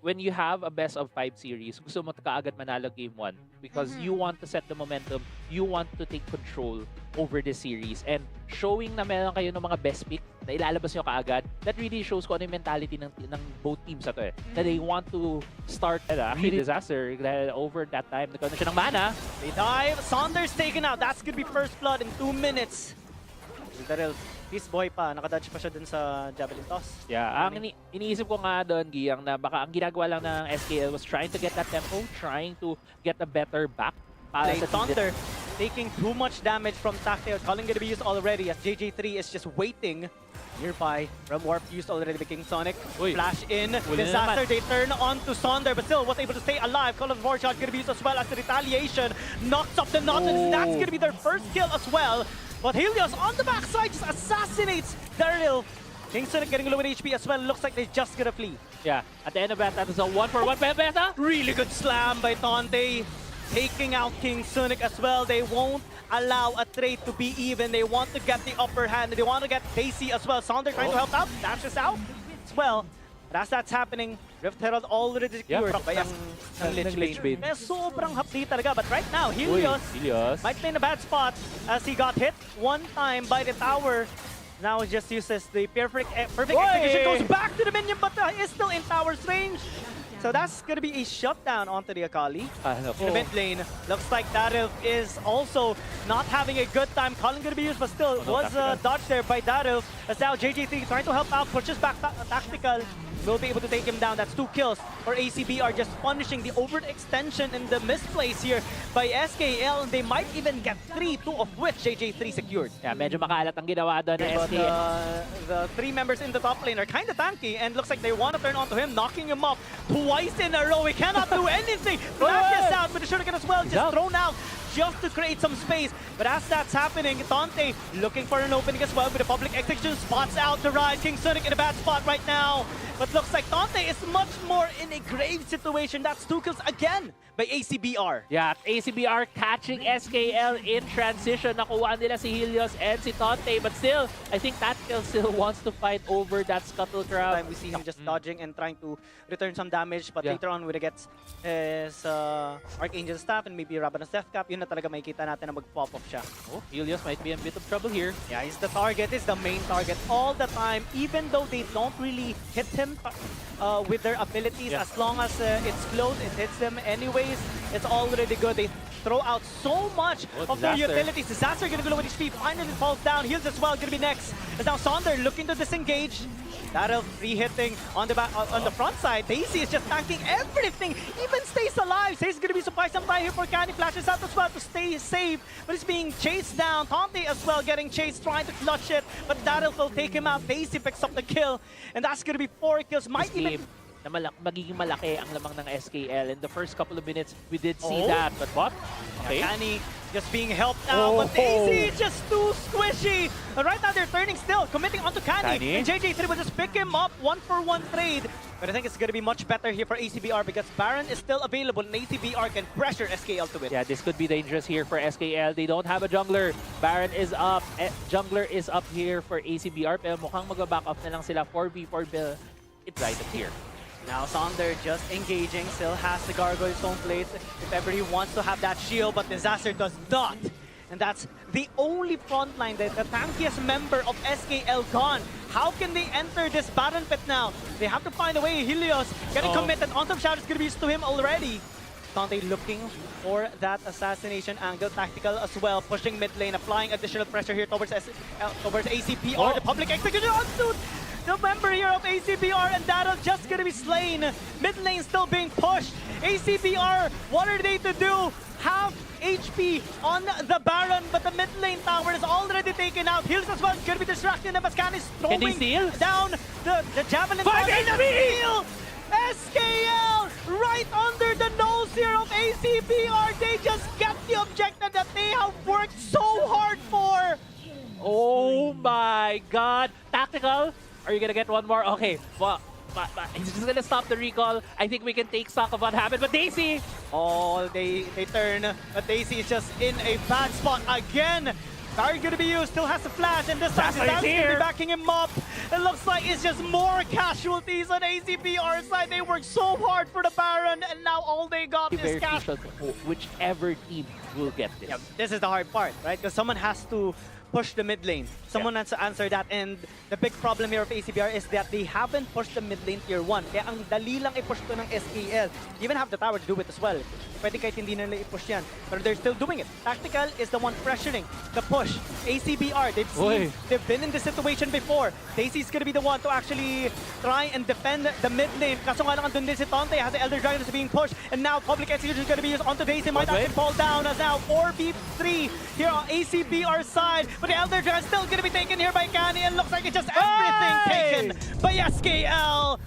when you have a best of 5 series, gusto mo kaagad manalo game 1 because you want to set the momentum, you want to take control over the series. And showing na meron kayo ng mga best pick na ilalabas nyo kaagad, that really shows kung ano yung mentality ng both teams ito eh. Na they want to start really disaster dahil over that time, nagkaroon na siya ng mana. They dive. Saunders taken out. That's gonna be first blood in 2 minutes. Daryl, peace boy pa. Nakadodge pa siya dun sa javelin toss. Yeah, ang iniisip ko nga doon, Giyang, na baka ang ginagawa lang ng SKL was trying to get that tempo, trying to get a better back. Play Thunder taking too much damage from Tactile. Calling gonna be used already as JJ3 is just waiting nearby. Ram Warp used already by King Sonic. Uy. Flash in. Disaster. They turn on to Sonder, but still was able to stay alive. Call of War shot gonna be used as well as the retaliation. Knocks off the Nautilus. That's gonna be their first kill as well. But Helios on the backside just assassinates Daryl. King Sonic getting low in HP as well. Looks like they're just gonna flee. Yeah, at the end of that, that was a 1-for-1 beta. Really good slam by Tante. Taking out King Sonic as well. They won't allow a trade to be even. They want to get the upper hand. They want to get Daisy as well. Sonder trying to help out. Dashes out as well. But as that's happening, Rift Herald already secured by ang Lich Bane. Kaya sobrang hapdi talaga. But right now, Helios might be in a bad spot as he got hit one time by the tower. Now he just uses the perfect execution. Goes back to the minion, but is still in tower's range. So that's going to be a shutdown onto the Akali. In the mid lane, looks like Daryl is also not having a good time. Calling going to be used, but still was dodged there by Daryl. As now JJ3 trying to help out, pushes back Tactical. Will be able to take him down. That's 2 kills for ACBR, just punishing the overextension in the misplace here by SKL. And they might even get 3, 2 of which JJ3 secured. Yeah, medyo makalat ang ginawa doon ng But SKL. the 3 members in the top lane are kind of tanky, and looks like they want to turn onto him, knocking him off twice in a row. He cannot do anything. Flashes out with the shuriken as well, just thrown out just to create some space. But as that's happening, Dante looking for an opening as well with the public execution. Spots out the rise. King Sonic in a bad spot right now. But looks like Dante is much more in a grave situation. That's 2 kills again by ACBR. Yeah, ACBR catching SKL in transition. Nakuha nila si Helios and si Tonte. But still, I think Tactical still wants to fight over that Scuttle Trap. We see him just dodging and trying to return some damage. But later on, when he gets his Archangel Staff and maybe Rabbanah's Death Cap, yun na talaga makikita natin na mag-pop off siya. Oh, Helios might be in a bit of trouble here. Yeah, he's the target. He's the main target all the time. Even though they don't really hit him with their abilities, as long as it's close, it hits them anyways. It's already good. They throw out so much of their utilities. Disaster gonna go low with HP. Finally falls down. Heals as well. Gonna be next. As now Sonder looking to disengage. Daryl free-hitting on the back, on the front side. Daisy is just tanking everything. Even stays alive. Says gonna be surprised sometime here for Canny. Flashes out as well to stay safe. But he's being chased down. Tomte as well getting chased, trying to clutch it. But Daryl will take him out. Daisy picks up the kill. And that's gonna be 4 kills. Might even... na magiging malaki ang lamang ng SKL. In the first couple of minutes, we did see that. But what? Okay. Canny just being helped out, but Daisy just too squishy. But right now they're turning still, committing onto Canny. And JJ3 will just pick him up, 1-for-1 trade. But I think it's going to be much better here for ACBR because Baron is still available and ACBR can pressure SKL to win. Yeah, this could be dangerous here for SKL. They don't have a jungler. Baron is up. Jungler is up here for ACBR. Pero mukhang mag-back off na lang sila. 4v4 Bill. It's right up here. Now Sonder just engaging, still has the Gargoyle's own place if ever he wants to have that shield, but Disaster does not. And that's the only front line, the tankiest member of SKL gone. How can they enter this Baron pit now? They have to find a way. Helios getting committed. On-top shout is going to be used to him already. Dante looking for that assassination angle. Tactical as well, pushing mid lane, applying additional pressure here towards ACBR. The public execution onto the member here of ACBR, and Daryl just gonna be slain. Mid lane still being pushed. ACBR, what are they to do? Half HP on the Baron, but the mid lane tower is already taken out. Heals as well, gonna be distracting them as Can is throwing down the Javelin. Five enemy! SKL right under the nose here of ACBR. They just get the objective that they have worked so hard for. Oh my god. Tactical? Are you gonna get one more? Okay, well, he's just gonna stop the recall. I think we can take stock of what happened. But Daisy! Oh, they turn, but Daisy is just in a bad spot again. Barry gonna be used, still has the flash, and this time Disaster is Disaster's gonna here. be backing him up. It looks like it's just more casualties on ACBR side. They worked so hard for the Baron, and now all they got is Very cash. crucial to whichever team will get this. Yeah, this is the hard part, right? Because someone has to push the mid lane. Someone has to answer that, and the big problem here of ACBR is that they haven't pushed the mid lane tier 1. Kaya ang dali lang i-push to ng SKL. You even have the tower to do it as well. Pwede kahit hindi nila i-push yan. But they're still doing it. Tactical is the one pressuring the push. ACBR, they've been in this situation before. Daisy's gonna be the one to actually try and defend the mid lane. Kaso nga lang andun din si Tonte, has the Elder Dragon is being pushed, and now public execution is gonna be used onto Daisy. Might actually fall down as now 4v3 here on ACBR side. But the Elder Dragon still gonna be taken here by Kani, and looks like it's just everything taken by SKL.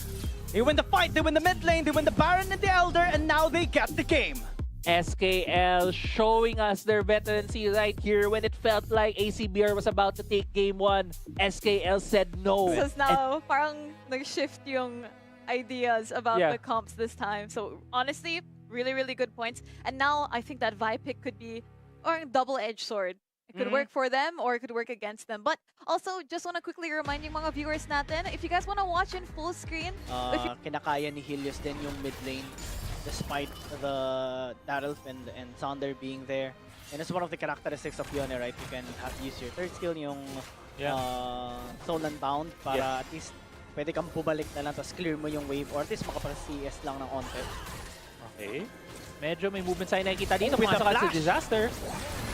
They win the fight, they win the mid lane, they win the Baron and the Elder, and now they get the game. SKL showing us their veterancy right here when it felt like ACBR was about to take game 1. SKL said no. So now, parang nag-shift yung ideas about the comps this time. So honestly, really, really good points. And now, I think that Vi pick could be a double-edged sword. It could work for them or it could work against them. But also, just want to quickly remind yung mga viewers natin, if you guys want to watch in full screen, Kinakaya ni Helios din yung mid lane despite the Darylf and Sonder being there. And it's one of the characteristics of Yone, right? You can use your third skill, yung Soul Unbound, para at least pwede kang bumalik na lang tapos clear mo yung wave or at least makapag-CS lang ng onte. Okay. Medyo may movement tayo nakikita dito. With the Pumasok flash. si Disaster.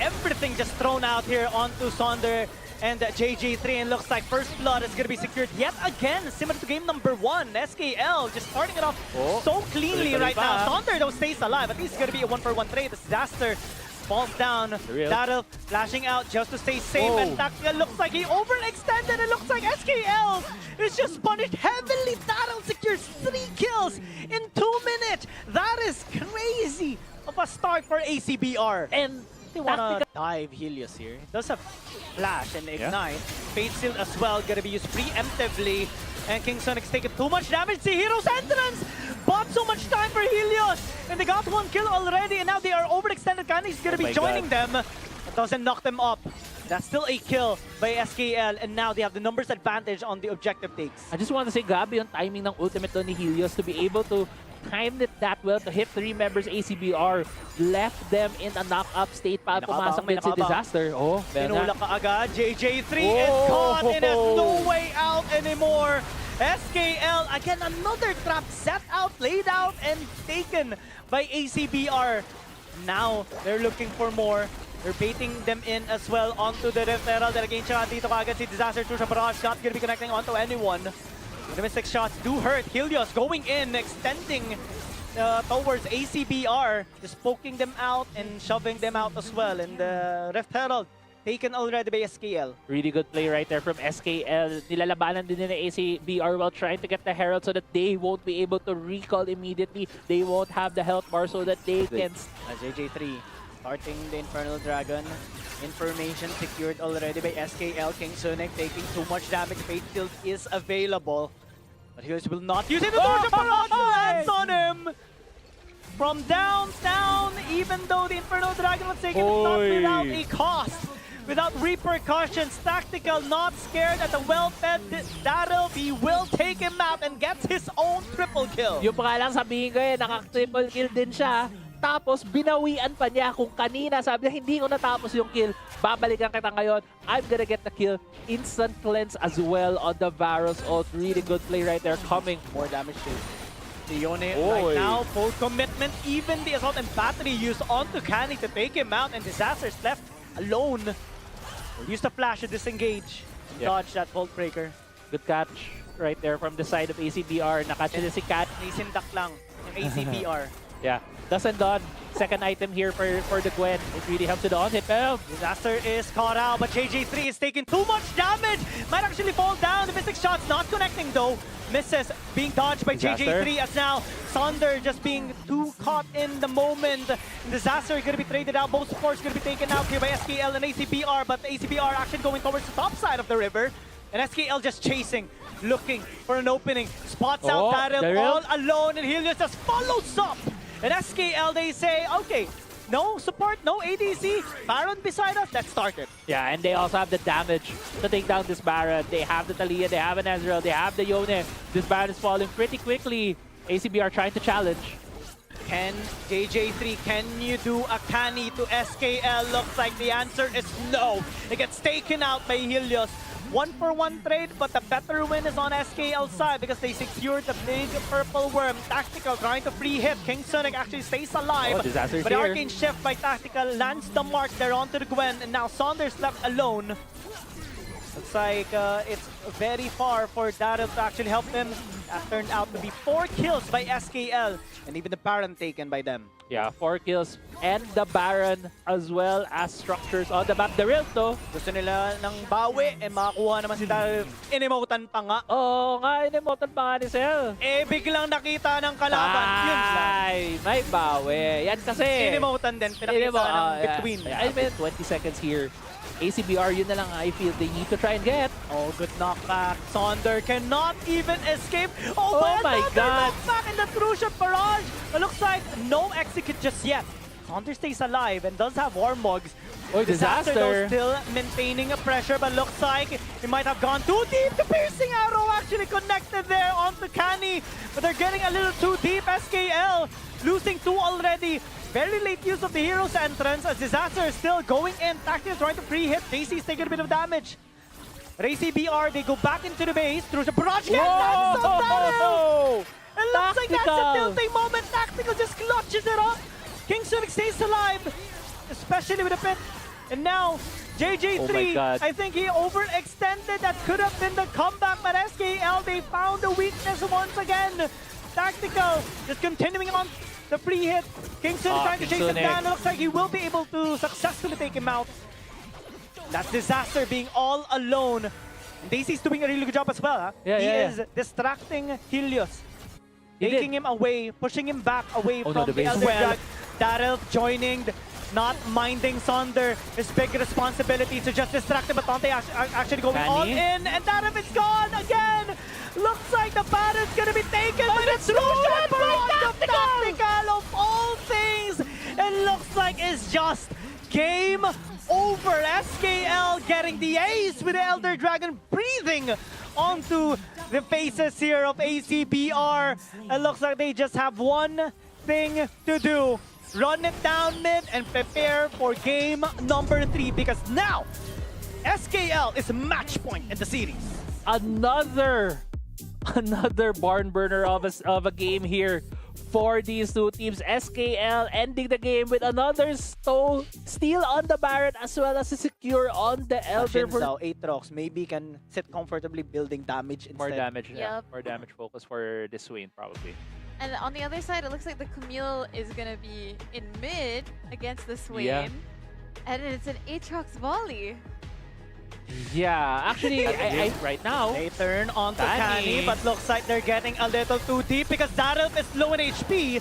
Everything just thrown out here onto Sonder and JJ3, and looks like first blood is going to be secured yet again, similar to game number 1. SKL just starting it off so cleanly right now. Sonder though stays alive. At least it's going to be a 1-for-1 trade. Disaster falls down. Daryl flashing out just to stay safe, and Tactical looks like he overextended. It looks like SKL is just punished heavily. Daryl secures 3 kills in 2 minutes. That is crazy of a start for ACBR. And they wanna dive Helios here. Does have flash and ignite. Fate Shield as well gonna be used preemptively. And King Sonic's taking too much damage. See Hero's entrance! Bought so much time for Helios! And they got 1 kill already, and now they are overextended. Kani's gonna be joining them. That doesn't knock them up. That's still a kill by SKL, and now they have the numbers advantage on the objective takes. I just want to say, grabe yung timing ng ultimate doon ni Helios to be able to time it that well to hit 3 members ACBR. Left them in a knock-up state para pumasok din si Disaster. Oh, Tinulak ka agad. JJ3 is caught and has no way out anymore. SKL, again, another trap set out, laid out, and taken by ACBR. Now, they're looking for more. They're baiting them in as well onto the Rift Herald. And again, dito kaagad si Disaster through sa barrage. Not gonna be connecting onto anyone. The mistake shots do hurt. Helios going in, extending towards ACBR. Just poking them out and shoving them out as well. And the Rift Herald taken already by SKL. Really good play right there from SKL. Nilalabanan din nila ACBR while trying to get the Herald so that they won't be able to recall immediately. They won't have the health bar so that they can... JJ3 starting the Infernal Dragon. Information secured already by SKL. King Sonic taking too much damage. Fate Shield is available. But Heroes will not use it. The Torch of Barrage lands on him! From downtown, even though the Infernal Dragon was taken, it's not without a cost. Without repercussions. Tactical not scared at the well-fed Daryl. He will take him out and gets his own triple kill. Yung pa lang sabihin ko naka-triple kill din siya. Tapos binawian pa niya kung kanina sabi niya hindi ko natapos yung kill. Babalikan kita ngayon. I'm gonna get the kill. Instant cleanse as well on the Varus ult. Really good play right there coming. More damage to Yone right now. Full commitment. Even the assault and battery used onto Kani to take him out, and Disaster's left alone. Use the flash to disengage. Dodge that Bolt Breaker. Good catch right there from the side of ACBR. Nakatch na si Kat. Nisindak lang yung ACBR. Yeah. Doesn't done. Second item here for the Gwen. It really helps with the on-hit. Disaster is caught out, but JJ3 is taking too much damage. Might actually fall down. The Mystic Shot's not connecting though. Misses, being dodged by JJ3 as now Sonder just being too caught in the moment. Disaster gonna be traded out. Both supports gonna be taken out here by SKL and ACBR, but the ACBR actually going towards the top side of the river. And SKL just chasing, looking for an opening. Spots out Daryl all alone, and Helios just follows up. And SKL, they say, okay, no support, no ADC. Baron beside us, let's start it. Yeah, and they also have the damage to take down this Baron. They have the Talia, they have an Ezreal, they have the Yone. This Baron is falling pretty quickly. ACBR trying to challenge. Can JJ3, can you do a canny to SKL? Looks like the answer is no. It gets taken out by Helios. 1-for-1 trade, but the better win is on SKL side because they secured the big purple worm. Tactical trying to free hit. King Sonic actually stays alive. Oh, disaster's but the here. arcane shift by Tactical lands the mark there onto the Gwen, and now Saunders left alone. Looks like it's very far for Daryl to actually help him. That turned out to be 4 kills by SKL, and even the Baron taken by them. Yeah, 4 kills and the Baron as well as structures on the map. The real to. Gusto nila ng bawi, and makakuha naman si Daryl. Inemotan pa nga. Oo nga, inemotan pa nga ni Cell. Eh, biglang nakita ng kalaban. Yun lang. Ay, may bawi. Yan kasi. Inemotan din. Pinakita ng between. I mean, 20 seconds here. ACBR, yun na lang I feel they need to try and get. Oh, good knockback. Sonder cannot even escape. Oh my God. Knockback in the crucial barrage. It looks like no execute just yet. Sonder stays alive and does have Warmogs. Oh, disaster. Though, still maintaining a pressure, but looks like he might have gone too deep. The piercing arrow actually connected there onto Canny, but they're getting a little too deep. SKL losing 2 already. Very late use of the hero's entrance as Disaster is still going in. Tactical trying to free hit. JC's taking a bit of damage. ACBR, they go back into the base through the barrage. It looks like that's a tilting moment. Tactical just clutches it up. King Sonic stays alive, especially with a pit. And now, JJ3, Oh my God. I think he overextended. That could have been the comeback, but SKL, they found the weakness once again. Tactical just continuing on the free hit. Kingston trying to chase him down. It looks like he will be able to successfully take him out. That's Disaster being all alone. And Daisy's doing a really good job as well. Huh? Yeah, he yeah, is distracting Helios. He Taking did. him away, pushing him back away Oh, from no, the the base Elder well. Drag. Daryl joining, not minding Sonder. His big responsibility to just distract him, but Tante actually going all in, and Daryl is gone again. Looks like the Baron's gonna be taken, but it's Lucian by Tactical of all things. It looks like it's just game over. SKL getting the ace with the Elder Dragon breathing onto the faces here of ACBR. It looks like they just have one thing to do. Run it down mid and prepare for game number 3 because now SKL is match point in the series. Another barn burner of a game here for these two teams. SKL ending the game with another steal on the Baron as well as a secure on the Elder. Shinzao, Aatrox maybe can sit comfortably building damage instead. More damage, yeah. Yep. More damage focus for this Swain probably. And on the other side, it looks like the Camille is gonna be in mid against the Swain. Yeah. And it's an Aatrox volley. Yeah, actually, I right now. They turn onto Danny. Canny, but looks like they're getting a little too deep because Daryl is low in HP.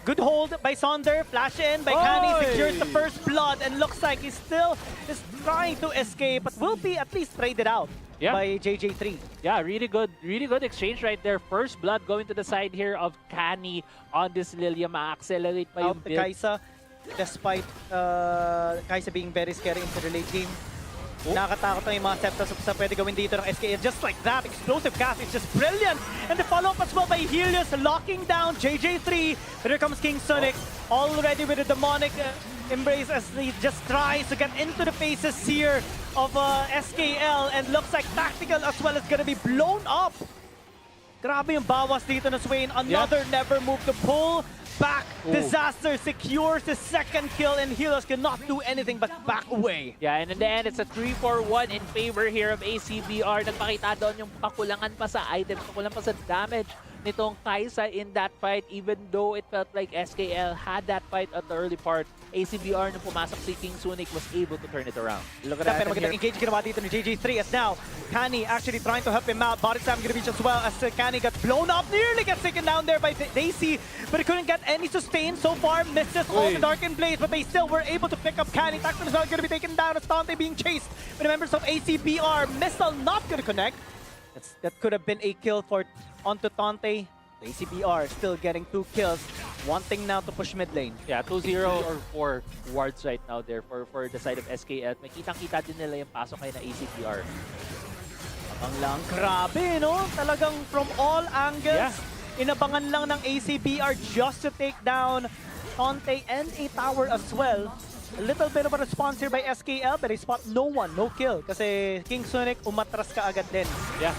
Good hold by Sonder, flash in by Canny, secures the first blood, and looks like he still is trying to escape, but will be at least traded out by JJ3. Yeah, really good exchange right there. First blood going to the side here of Canny on this Lilia. Ma-accelerate pa yung Out to build. Kai'Sa, despite Kai'Sa being very scary into the late game. Nakakatakot na yung mga Septas sa pwede gawin dito ng SKL. Just like that, explosive cast is just brilliant. And the follow-up as well by Helios, locking down JJ3. But here comes King Sonic, already with a demonic embrace as he just tries to get into the faces here of SKL. And looks like Tactical as well is gonna be blown up. Grabe yung bawas dito na Swain. Another never move to pull back. Disaster secures the second kill, and Helios cannot do anything but back away. Yeah, and in the end, it's a 3-4-1 in favor here of ACBR. Nagpakita doon yung pakulangan pa sa items, pakulangan pa sa damage nitong Kai'Sa in that fight, even though it felt like SKL had that fight at the early part. ACBR nung pumasok si King Sonic was able to turn it around. Look at that, pero magandang engage ginawa dito ni JJ3 as now Canny actually trying to help him out. Body slam gonna reach as well as Canny got blown up, nearly gets taken down there by Daisy, but he couldn't get any sustain so far. Misses all the Darkened Blades, but they still were able to pick up Canny. Tactical as well gonna be taken down as Tante being chased by the members of ACBR. Missile not gonna connect. That could have been a kill for onto Tante. ACBR still getting 2 kills. wanting now to push mid lane. Yeah, 2-0 or 4 wards right now there for the side of SKL. May kitang-kita din nila yung pasok kayo na ACBR. Ang lang, grabe, no? Talagang from all angles, Yeah. inabangan lang ng ACBR just to take down Conte and a tower as well. A little bit of a response here by SKL, but they spot no one, no kill. Kasi King Sonic umatras ka agad din. Yeah.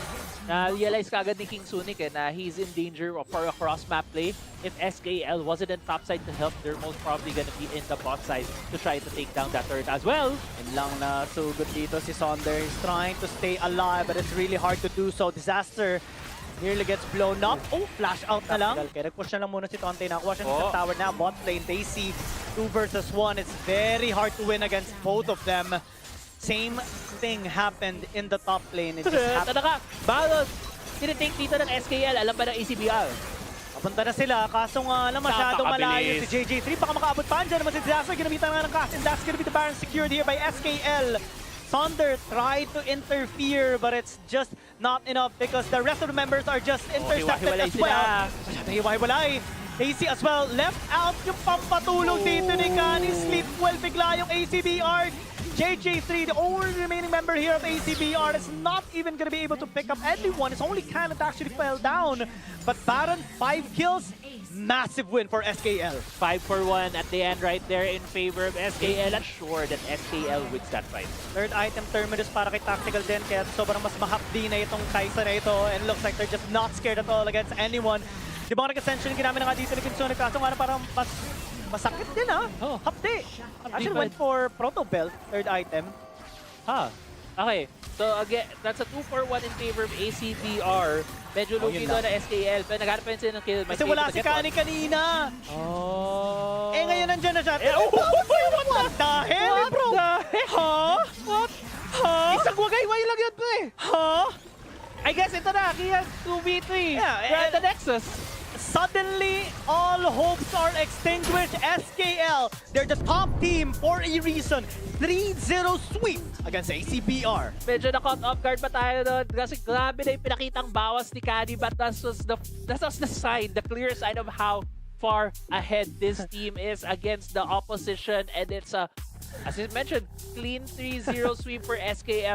Na-realize ka agad ni King Sunic na he's in danger for a cross-map play. If SKL wasn't in top side to help, they're most probably gonna be in the bot side to try to take down that turret as well. And lang na sugod dito si Sonder. He's trying to stay alive, but it's really hard to do so. Disaster nearly gets blown up. Oh, flash out na lang. Kaya nag-push na lang muna si Conte. Nakuha siya ng tower na. Bot lane, they see 2 versus 1. It's very hard to win against both of them. Same thing happened in the top lane. It just happened. Tanda ka, Balot! Tinitake dito ng SKL. Alam ba ng ACBR? Papunta na sila, kaso nga lang masyadong malayo si JJ3. Baka makaabot pa. Diyan naman si Disaster. Ginamitan nga ng cast, and that's gonna be the Baron secured here by SKL. Sonder tried to interfere, but it's just not enough because the rest of the members are just intercepted as well. Masyadong hiwa-hiwalay. AC as well, left out yung pampatulog dito ni Kani. Sleep well bigla yung ACBR. JJ3, the only remaining member here of ACBR, is not even going to be able to pick up anyone. It's only Can that actually fell down. But Baron, 5 kills, massive win for SKL. 5 for 1 at the end right there in favor of SKL. I'm sure that SKL wins that fight. Third item, Terminus para kay Tactical din, kaya sobrang mas mahapdi na itong Kaisa na ito. And looks like they're just not scared at all against anyone. Di ba Ascension ginamit na nga dito ni Kinsone, kaso nga na parang masakit din hapdi. Actually went for Proto Belt, third item. Okay, so again, that's a 2 for 1 in favor of ACBR. Medyo lugi doon na SKL, pero naghanap pa rin sila ng kill. Kasi wala si Kani kanina. Eh ngayon nandyan na siya. What the hell, bro? What? Isang wagay-way lang yun, pre. I guess ito na, kaya 2v3. We're at the Nexus. Suddenly, all hopes are extinguished. SKL, they're the top team for a reason. 3-0 sweep against ACBR. Medyo na-caught off guard pa tayo doon kasi grabe na yung pinakitang bawas ni Kani, but that was the sign, the clear sign of how far ahead this team is against the opposition, and it's a, as I mentioned, clean 3-0 sweep for SKL.